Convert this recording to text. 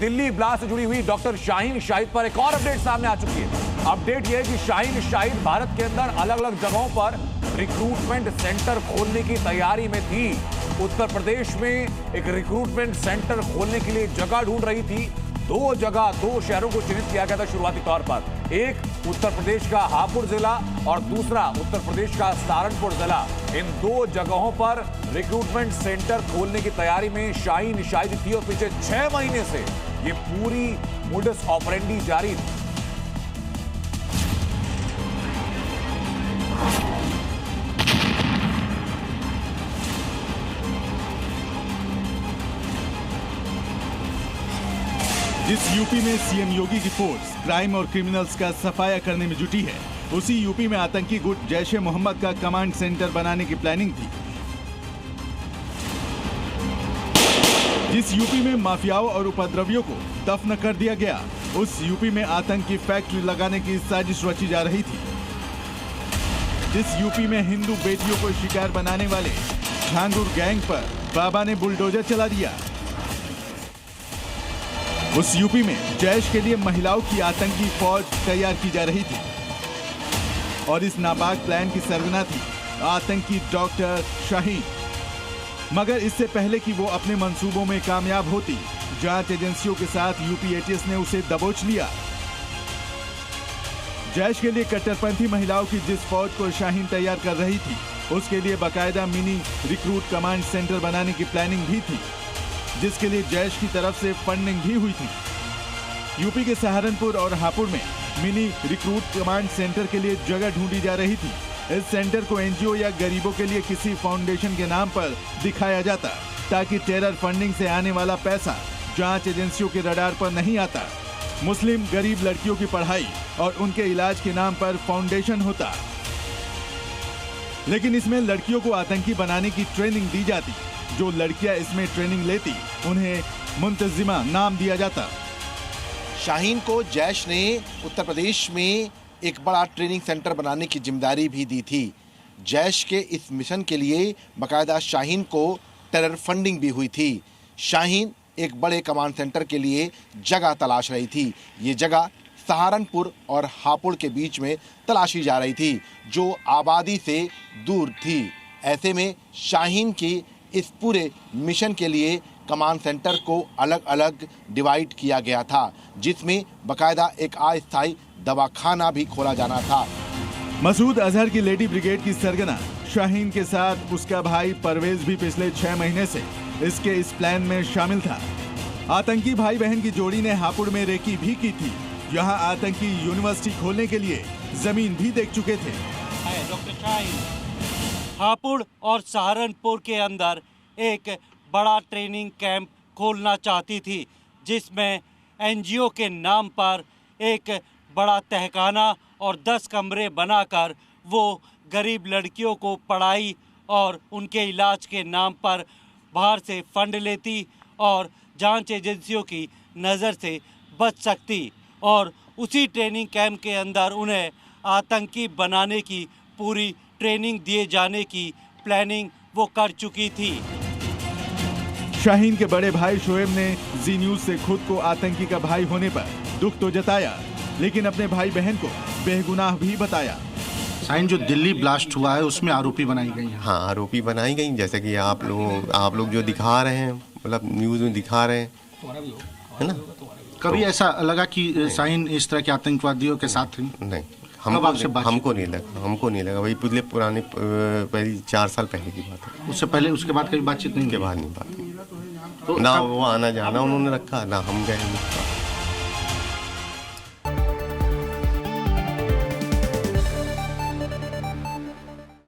Delhi blast से जुड़ी हुई डॉक्टर शाहीन शाहिद पर एक और अपडेट सामने आ चुकी है। अपडेट यह है कि शाहीन शाहिद भारत के अंदर अलग अलग जगहों पर रिक्रूटमेंट सेंटर खोलने की तैयारी में थी। उत्तर प्रदेश में एक रिक्रूटमेंट सेंटर खोलने के लिए जगह ढूंढ रही थी। दो शहरों को चिन्हित किया गया था शुरुआती तौर पर। एक उत्तर प्रदेश का हापुड़ जिला और दूसरा उत्तर प्रदेश का सहारनपुर जिला। इन दो जगहों पर रिक्रूटमेंट सेंटर खोलने की तैयारी में शाहीन शाहिद थी और पिछले 6 महीने से ये पूरी मोडस ऑपरेंडी जारी थी। जिस यूपी में सीएम योगी की फोर्स क्राइम और क्रिमिनल्स का सफाया करने में जुटी है, उसी यूपी में आतंकी गुट जैश ए मोहम्मद का कमांड सेंटर बनाने की प्लानिंग थी। जिस यूपी में माफियाओं और उपद्रवियों को दफन कर दिया गया, उस यूपी में आतंकी फैक्ट्री लगाने की साजिश रची जा रही थी। जिस यूपी में हिंदू बेटियों को शिकार बनाने वाले झांगुर गैंग पर बाबा ने बुलडोजर चला दिया, उस यूपी में जैश के लिए महिलाओं की आतंकी फौज तैयार की जा रही थी और इस नापाक प्लान की सरगना थी आतंकी डॉक्टर शाहीन। मगर इससे पहले कि वो अपने मंसूबों में कामयाब होती, जांच एजेंसियों के साथ यूपी एटीएस ने उसे दबोच लिया। जैश के लिए कट्टरपंथी महिलाओं की जिस फौज को शाहीन तैयार कर रही थी, उसके लिए बाकायदा मिनी रिक्रूट कमांड सेंटर बनाने की प्लानिंग भी थी, जिसके लिए जैश की तरफ से फंडिंग भी हुई थी। यूपी के सहारनपुर और हापुड़ में मिनी रिक्रूट कमांड सेंटर के लिए जगह ढूंढी जा रही थी। इस सेंटर को एनजीओ या गरीबों के लिए किसी फाउंडेशन के नाम पर दिखाया जाता, ताकि टेरर फंडिंग से आने वाला पैसा जांच एजेंसियों के रडार पर नहीं आता। मुस्लिम गरीब लड़कियों की पढ़ाई और उनके इलाज के नाम पर फाउंडेशन होता, लेकिन इसमें लड़कियों को आतंकी बनाने की ट्रेनिंग दी जाती। जो लड़कियां इसमें ट्रेनिंग लेती, उन्हें मुंतजिमा नाम दिया जाता। शाहीन को जैश ने उत्तर प्रदेश में एक बड़ा ट्रेनिंग सेंटर बनाने की जिम्मेदारी भी दी थी। जैश के इस मिशन के लिए बाकायदा शाहीन को टेरर फंडिंग भी हुई थी। शाहीन एक बड़े कमांड सेंटर के लिए जगह तलाश रही थी। ये जगह सहारनपुर और हापुड़ के बीच में तलाशी जा रही थी, जो आबादी से दूर थी। ऐसे में शाहीन की इस पूरे मिशन के लिए कमांड सेंटर को अलग अलग डिवाइड किया गया था, जिसमें बाकायदा एक अस्थायी दवाखाना भी खोला जाना था। मसूद अजहर की लेडी ब्रिगेड की सरगना शाहीन के साथ उसका भाई परवेज भी पिछले 6 महीने से इसके इस प्लान में शामिल था। आतंकी भाई बहन की जोड़ी ने हापुड़ में रेकी भी की थी। यहाँ आतंकी यूनिवर्सिटी खोलने के लिए जमीन भी देख चुके थे। डॉक्टर शाहीन हापुड़ और सहारनपुर के अंदर एक बड़ा ट्रेनिंग कैंप खोलना चाहती थी, जिसमें एनजीओ के नाम पर एक बड़ा तहखाना और 10 कमरे बनाकर वो गरीब लड़कियों को पढ़ाई और उनके इलाज के नाम पर बाहर से फंड लेती और जांच एजेंसियों की नज़र से बच सकती, और उसी ट्रेनिंग कैंप के अंदर उन्हें आतंकी बनाने की पूरी ट्रेनिंग दिए जाने की प्लानिंग वो कर चुकी थी। शाहीन के बड़े भाई शोएब ने जी न्यूज से खुद को आतंकी का भाई होने पर दुख तो जताया, लेकिन अपने भाई बहन को बेगुनाह भी बताया। शाहीन जो दिल्ली ब्लास्ट हुआ है उसमें आरोपी बनाई गई है। हाँ, आरोपी बनाई गई, जैसे कि आप लोग जो दिखा रहे हैं, मतलब न्यूज़ में दिखा रहे हैं, है ना। कभी ऐसा लगा कि शाहीन इस तरह के आतंकवादियों के साथ थी? नहीं, हमको नहीं लगा। वही पिछले पुराने पहले 4 साल पहले की बात है। उससे पहले उसके बाद कभी बातचीत नहीं? के बाद नहीं बात, तो ना वो आना जाना उन्होंने रखा, ना हम गए।